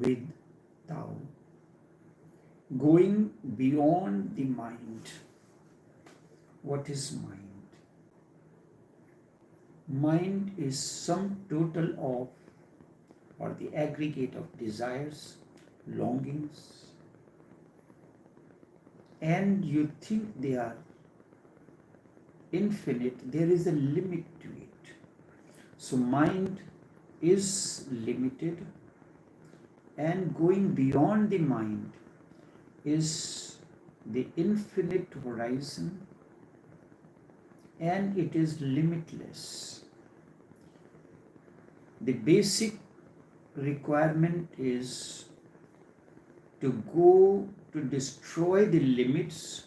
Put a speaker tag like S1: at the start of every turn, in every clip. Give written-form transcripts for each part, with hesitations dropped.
S1: with Tao, going beyond the mind. What is mind? Mind is sum total of, or the aggregate of desires, longings, and you think they are infinite. There is a limit to it. So mind is limited, and going beyond the mind is the infinite horizon, and it is limitless. The basic requirement is to go to destroy the limits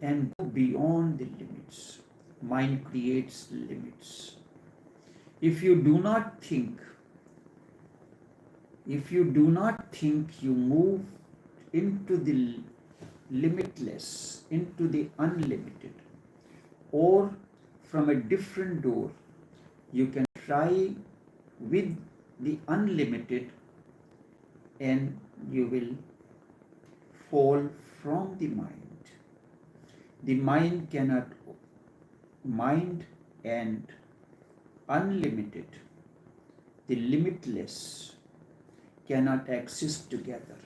S1: and go beyond the limits. Mind creates limits. If you do not think, you move into the limitless, into the unlimited, or from a different door, you can try with the unlimited, and you will fall from the mind. The mind cannot, mind and unlimited, the limitless, cannot exist together.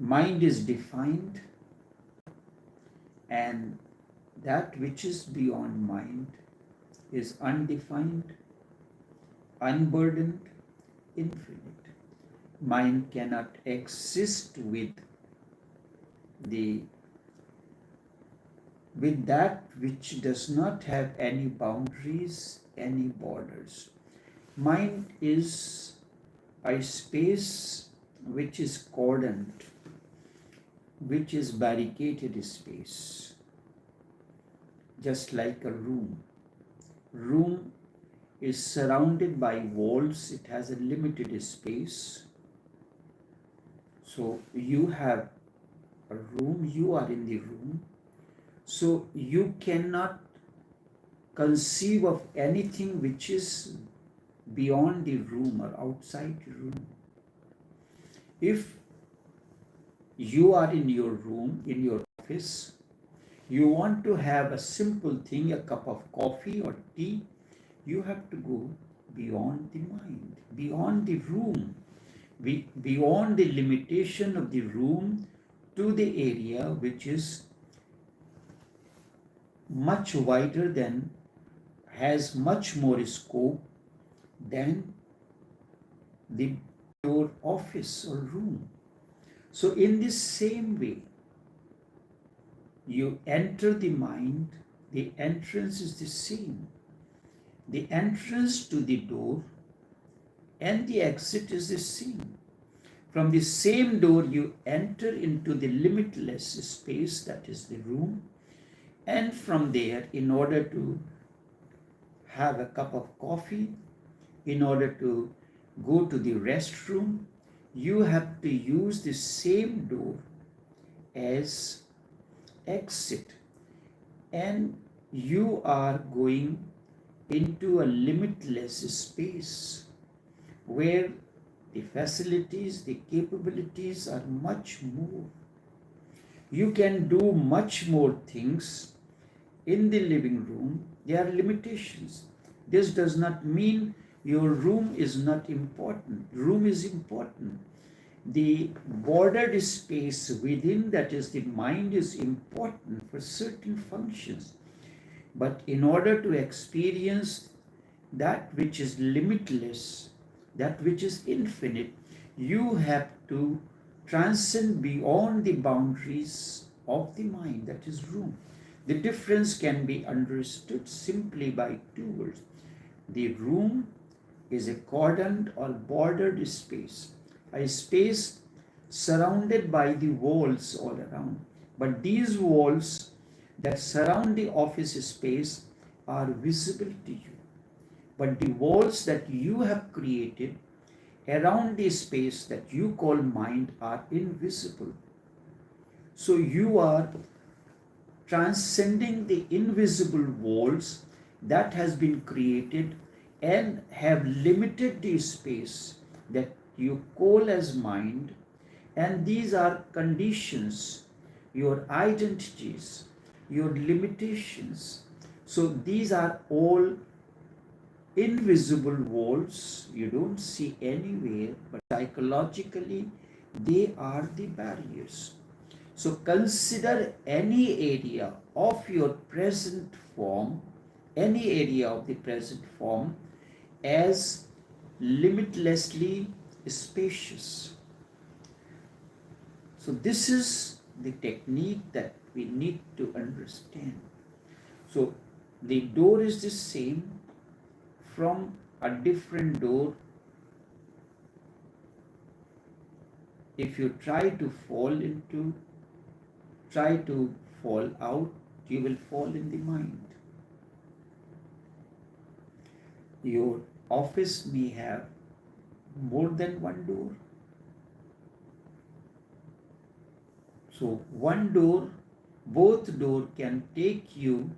S1: Mind is defined, and that which is beyond mind is undefined, unburdened, infinite. Mind cannot exist with that which does not have any boundaries, any borders. Mind is a space which is cordoned, which is barricaded space, just like a room. Room is surrounded by walls, it has a limited space. So you have a room, you are in the room, so you cannot conceive of anything which is beyond the room or outside the room. If you are in your room, in your office, you want to have a simple thing, a cup of coffee or tea, you have to go beyond the mind, beyond the room, beyond the limitation of the room, to the area which is much wider than, has much more scope than your office or room. So in this same way, you enter the mind, the entrance is the same. The entrance to the door and the exit is the same. From the same door, you enter into the limitless space that is the room, and from there, in order to have a cup of coffee, in order to go to the restroom, you have to use the same door as exit, and you are going into a limitless space where the facilities, the capabilities are much more. You can do much more things in the living room. There are limitations. This does not mean your room is not important. Room is important. The bordered space within, that is the mind, is important for certain functions. But in order to experience that which is limitless, that which is infinite, you have to transcend beyond the boundaries of the mind, that is room. The difference can be understood simply by two words. The room is a cordoned or bordered space, a space surrounded by the walls all around. But these walls that surround the office space are visible to you. But the walls that you have created around the space that you call mind are invisible. So you are transcending the invisible walls that has been created and have limited the space that you call as mind, and these are conditions, your identities, your limitations. So these are all invisible walls you don't see anywhere, but psychologically they are the barriers. So consider any area of your present form, any area of the present form as limitlessly spacious. So this is the technique that we need to understand. So the door is the same. From a different door, if you try to fall out, you will fall in the mind. Your office may have more than one door. So one door, both doors can take you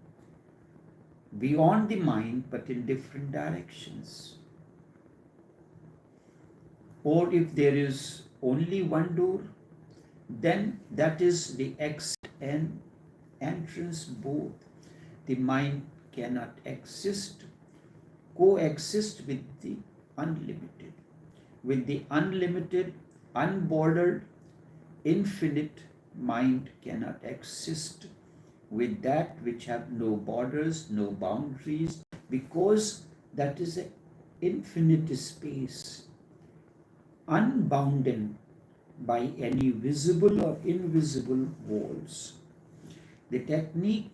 S1: beyond the mind, but in different directions. Or if there is only one door, then that is the exit and entrance both. The mind cannot coexist with the unlimited. With the unlimited, unbordered, infinite, mind cannot exist with that which have no borders, no boundaries, because that is an infinite space, unbounded by any visible or invisible walls. The technique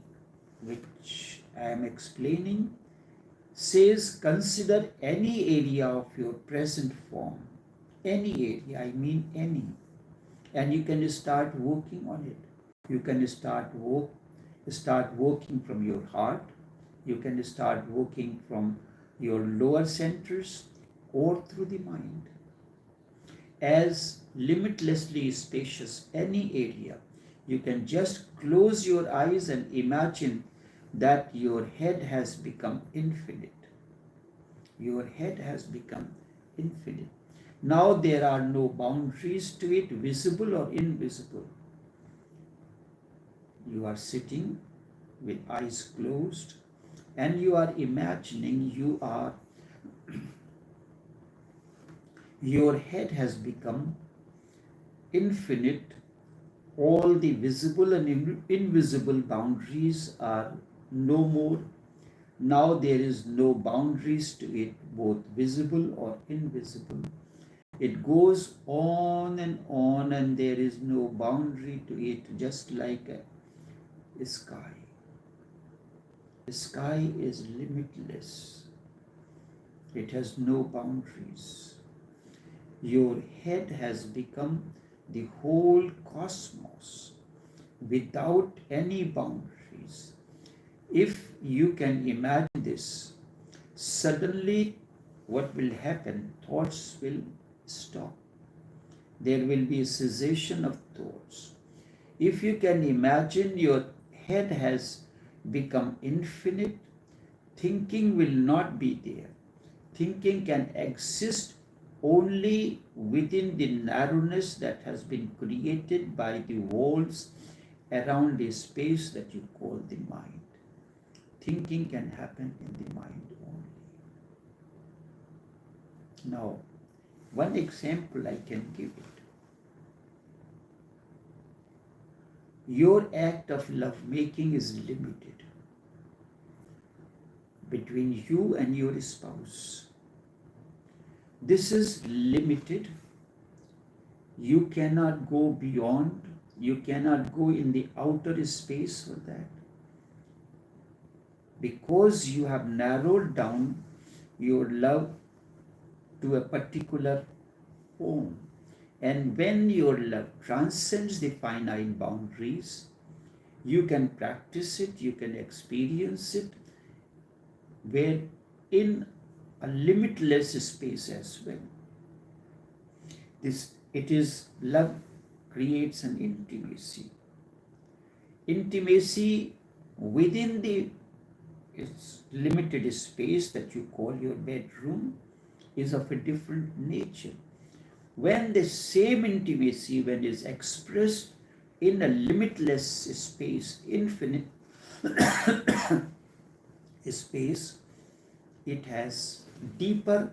S1: which I am explaining says consider any area of your present form, any area, I mean any, and you can start working on it. You can start working from your heart. You can start working from your lower centers or through the mind. As limitlessly spacious any area, you can just close your eyes and imagine that your head has become infinite. Your head has become infinite. Now there are no boundaries to it, visible or invisible. You are sitting with eyes closed and you are imagining your head has become infinite. All the visible and invisible boundaries are no more. Now there is no boundaries to it, both visible or invisible. It goes on, and there is no boundary to it, just like a sky. The sky is limitless. It has no boundaries. Your head has become the whole cosmos without any boundaries. If you can imagine this, suddenly what will happen? Thoughts will stop. There will be a cessation of thoughts. If you can imagine your head has become infinite, thinking will not be there. Thinking can exist only within the narrowness that has been created by the walls around the space that you call the mind. Thinking can happen in the mind only. Now, one example I can give it. Your act of lovemaking is limited between you and your spouse. This is limited. You cannot go beyond. You cannot go in the outer space for that. Because you have narrowed down your love to a particular form. And when your love transcends the finite boundaries, you can practice it, you can experience it, where in a limitless space as well. Love creates an intimacy. Intimacy within the limited space that you call your bedroom is of a different nature. When the same intimacy, when is expressed in a limitless space, infinite space, it has deeper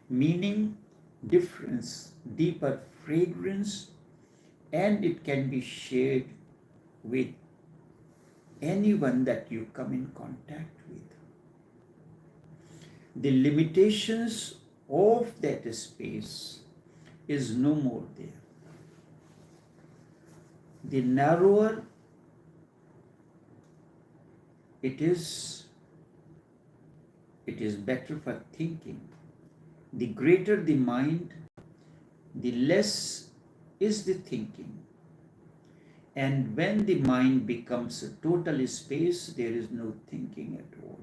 S1: meaning, difference, deeper fragrance, and it can be shared with anyone that you come in contact with. The limitations of that space is no more there. The narrower it is better for thinking. The greater the mind, the less is the thinking. And when the mind becomes a total space, there is no thinking at all.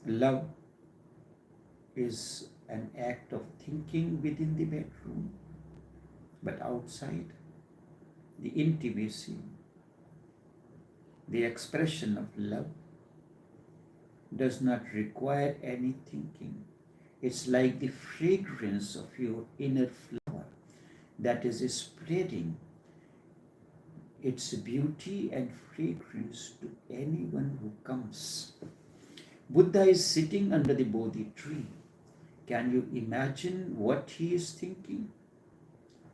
S1: Love is an act of thinking within the bedroom, but outside, the intimacy, the expression of love does not require any thinking. It's like the fragrance of your inner flower that is spreading its beauty and fragrance to anyone who comes. Buddha is sitting under the Bodhi tree. Can you imagine what he is thinking?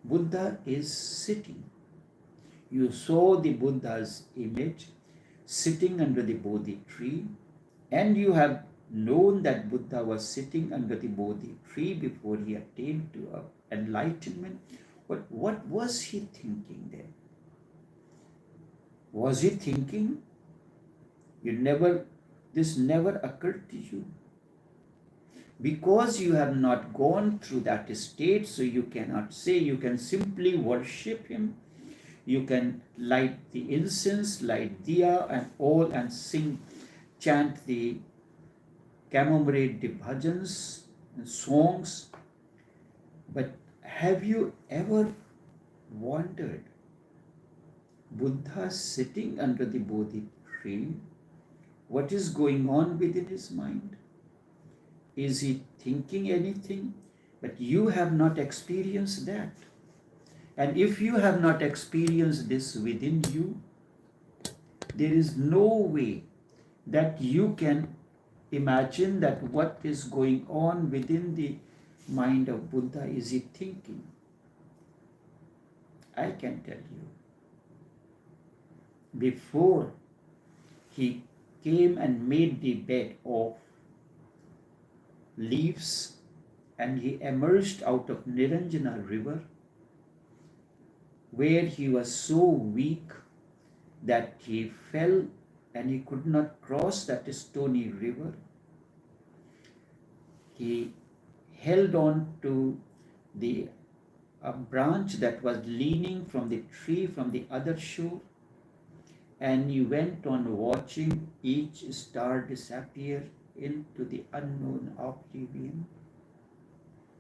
S1: Buddha is sitting. You saw the Buddha's image sitting under the Bodhi tree, and you have known that Buddha was sitting under the Bodhi tree before he attained to enlightenment. But what was he thinking then? Was he thinking? This never occurred to you. Because you have not gone through that state, so you cannot say. You can simply worship him. You can light the incense, light diya and all, and sing, chant commemorate the bhajans and songs. But have you ever wondered, Buddha sitting under the Bodhi tree, what is going on within his mind? Is he thinking anything? But you have not experienced that. And if you have not experienced this within you, there is no way that you can imagine that what is going on within the mind of Buddha. Is he thinking? I can tell you. Before he came and made the bed of leaves and he emerged out of Niranjana river, where he was so weak that he fell and he could not cross that stony river. He held on to a branch that was leaning from the tree from the other shore, and he went on watching each star disappear into the unknown oblivion,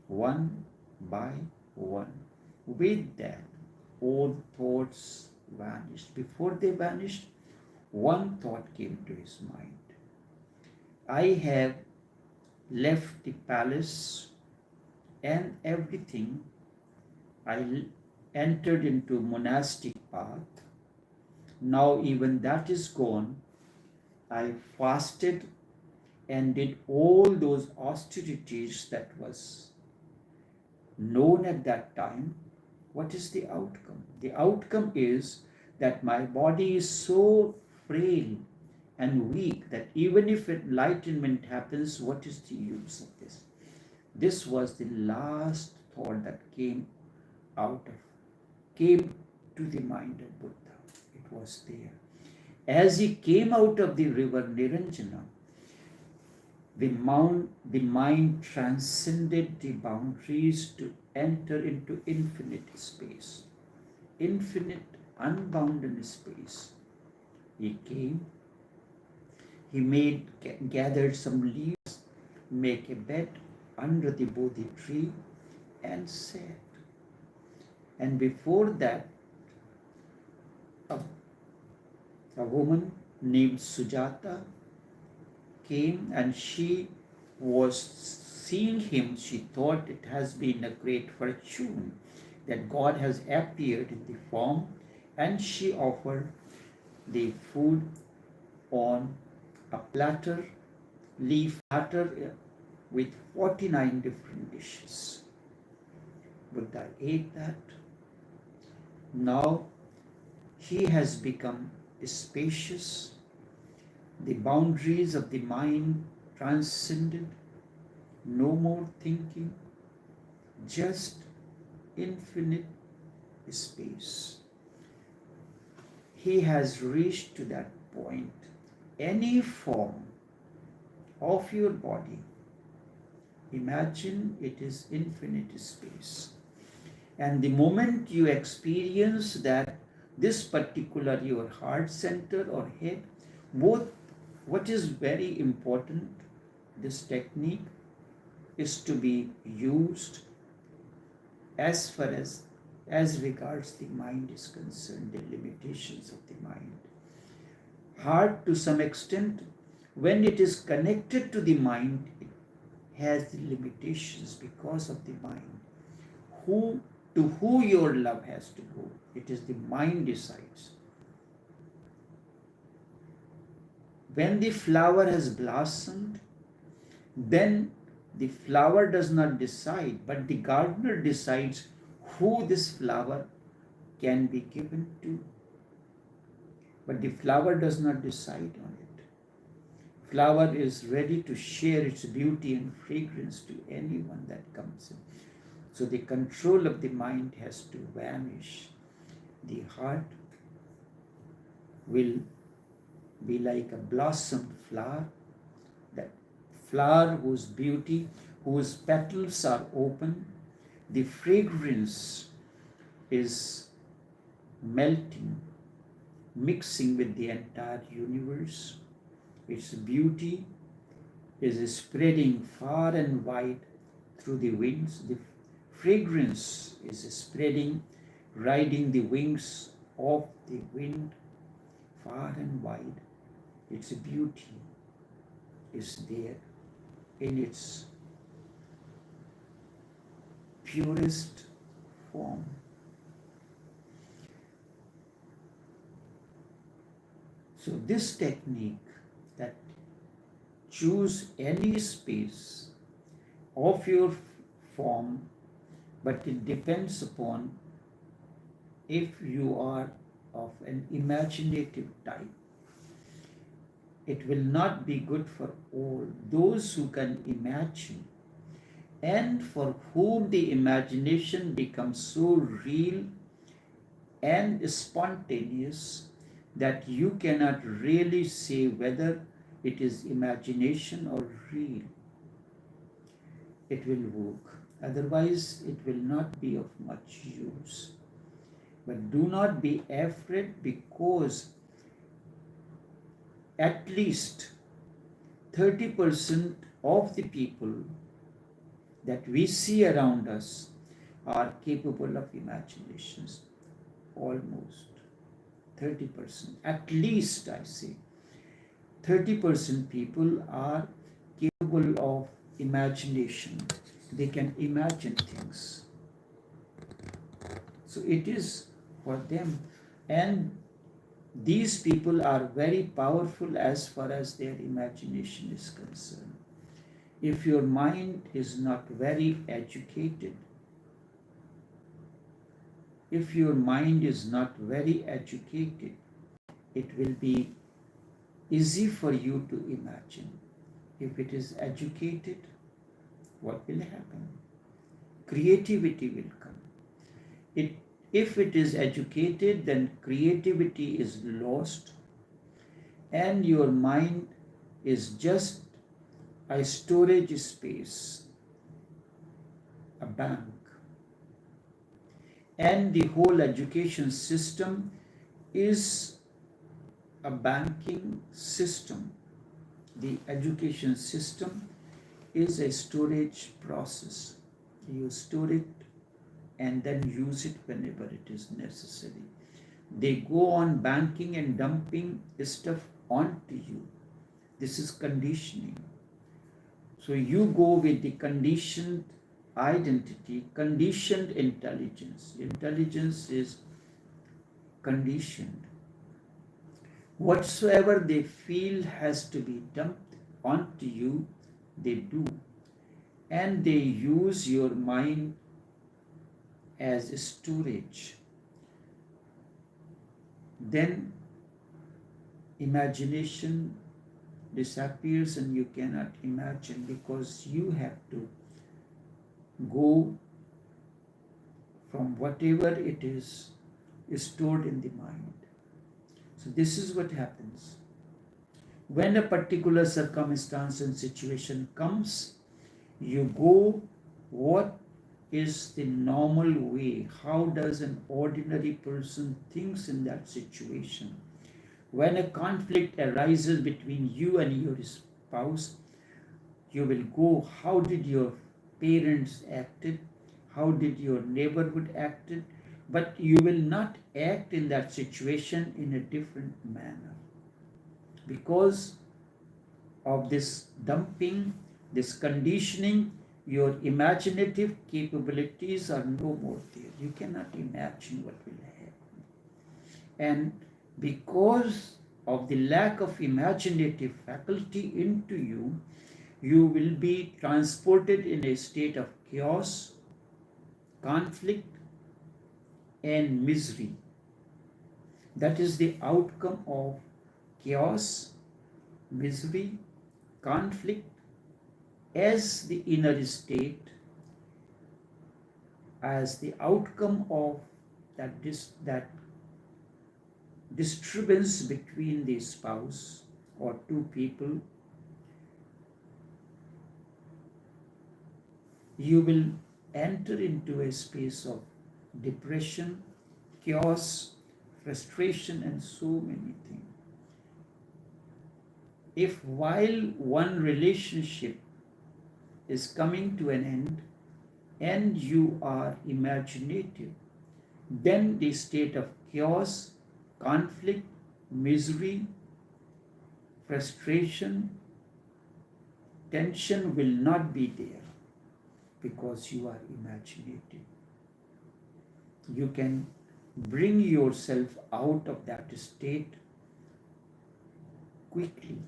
S1: one by one. With that, all thoughts vanished. Before they vanished, one thought came to his mind. I have left the palace and everything. I entered into monastic path. Now even that is gone. I fasted and did all those austerities that was known at that time. What is the outcome? The outcome is that my body is so frail and weak that even if enlightenment happens, what is the use of this? This was the last thought that came to the mind of Buddha. It was there. As he came out of the river Niranjana, the mind transcended the boundaries to enter into infinite space, infinite, unbounded space. He came, he gathered some leaves, make a bed under the Bodhi tree and sat. And before that, A woman named Sujata came and she was seeing him. She thought it has been a great fortune that God has appeared in the form, and she offered the food on a platter, leaf platter with 49 different dishes. Buddha ate that. Now he has become spacious. The boundaries of the mind transcended. No more thinking, just infinite space. He has reached to that point. Any form of your body, imagine it is infinite space. And the moment you experience that this particular your heart center or head, both, what is very important, this technique is to be used as far as regards the mind is concerned, the limitations of the mind. Heart, to some extent, when it is connected to the mind, it has the limitations because of the mind. To who your love has to go, it is the mind decides. When the flower has blossomed, then the flower does not decide, but the gardener decides who this flower can be given to. But the flower does not decide on it. Flower is ready to share its beauty and fragrance to anyone that comes in. So the control of the mind has to vanish. The heart will be like a blossomed flower, that flower whose beauty, whose petals are open, the fragrance is melting, mixing with the entire universe. Its beauty is spreading far and wide through the winds. The fragrance is spreading, riding the wings of the wind far and wide. Its beauty is there in its purest form. So this technique, that choose any space of your form, but it depends upon if you are of an imaginative type. It will not be good for all. Those who can imagine and for whom the imagination becomes so real and spontaneous that you cannot really say whether it is imagination or real, it will work. Otherwise, it will not be of much use. But do not be afraid, because at least 30% of the people that we see around us are capable of imaginations. Almost 30%. At least, I say, 30% people are capable of imagination. They can imagine things. So it is for them. And these people are very powerful as far as their imagination is concerned. If your mind is not very educated, it will be easy for you to imagine. If it is educated, what will happen? Creativity will come. If it is educated, then creativity is lost, and your mind is just a storage space, a bank. And the whole education system is a banking system. The education system is a storage process. You store it and then use it whenever it is necessary. they go on banking and dumping stuff onto you. This is conditioning. So you go with the conditioned identity, conditioned intelligence. Intelligence is conditioned. Whatsoever they feel has to be dumped onto you, they do. And they use your mind as storage. Then imagination disappears and you cannot imagine, because you have to go from whatever it is stored in the mind. So this is what happens. When a particular circumstance and situation comes, you go, what is the normal way? How does an ordinary person thinks in that situation? When a conflict arises between you and your spouse, you will go, how did your parents acted? How did your neighborhood acted? But you will not act in that situation in a different manner, because of this dumping, this conditioning. Your imaginative capabilities are no more there. You cannot imagine what will happen. And because of the lack of imaginative faculty into you, you will be transported in a state of chaos, conflict, and misery. That is the outcome of chaos, misery, conflict as the inner state, as the outcome of that disturbance between the spouse or two people. You will enter into a space of depression, chaos, frustration, and so many things. If while one relationship is coming to an end and you are imaginative, then the state of chaos, conflict, misery, frustration, tension will not be there, because you are imaginative. You can bring yourself out of that state quickly.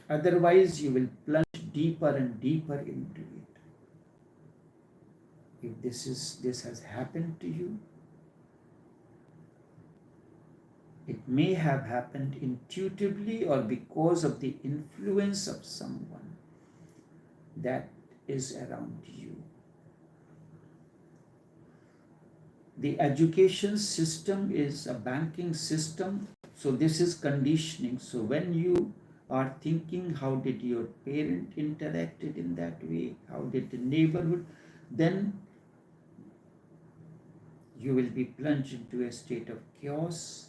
S1: Otherwise, you will plunge deeper and deeper into it. If this has happened to you, it may have happened intuitively or because of the influence of someone that is around you. The education system is a banking system, so this is conditioning. So when you are thinking, how did your parent interacted in that way, how did the neighborhood, then you will be plunged into a state of chaos,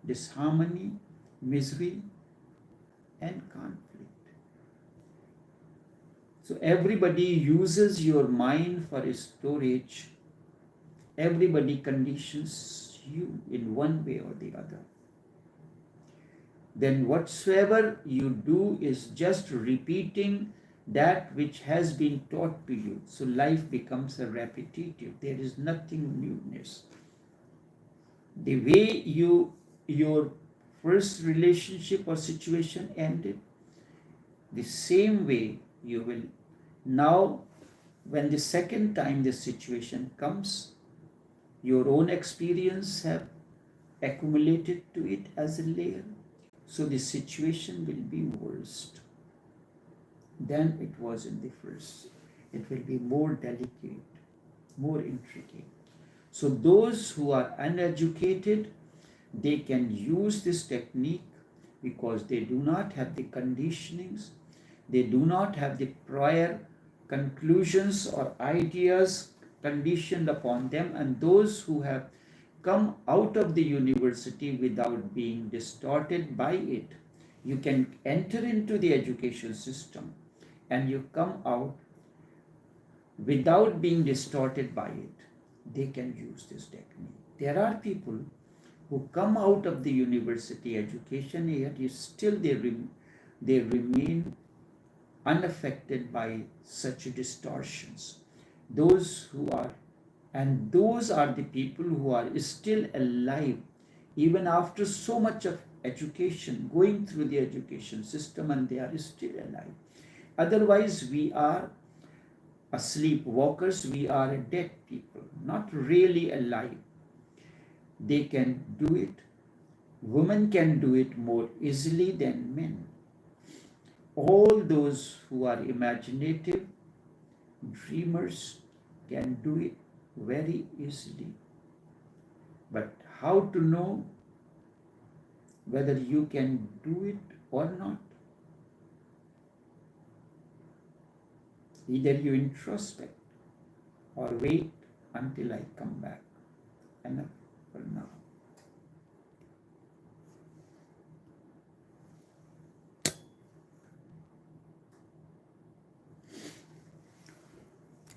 S1: disharmony, misery, and conflict. So everybody uses your mind for storage. Everybody conditions you in one way or the other. Then whatsoever you do is just repeating that which has been taught to you. So life becomes a repetitive. There is nothing newness. The way your first relationship or situation ended, the same way you will now, when the second time this situation comes, your own experience have accumulated to it as a layer. So the situation will be worse than it was in the first. It will be more delicate, more intricate. So those who are uneducated, they can use this technique because they do not have the conditionings, they do not have the prior conclusions or ideas conditioned upon them, and those who have come out of the university without being distorted by it. You can enter into the education system and you come out without being distorted by it. They can use this technique. There are people who come out of the university education, yet still they remain unaffected by such distortions. Those who are, and those are the people who are still alive even after so much of education, going through the education system, and they are still alive. Otherwise, we are sleepwalkers, we are dead people, not really alive. They can do it. Women can do it more easily than men. All those who are imaginative, dreamers, can do it very easily. But how to know whether you can do it or not? Either you introspect or wait until I come back. Enough for now.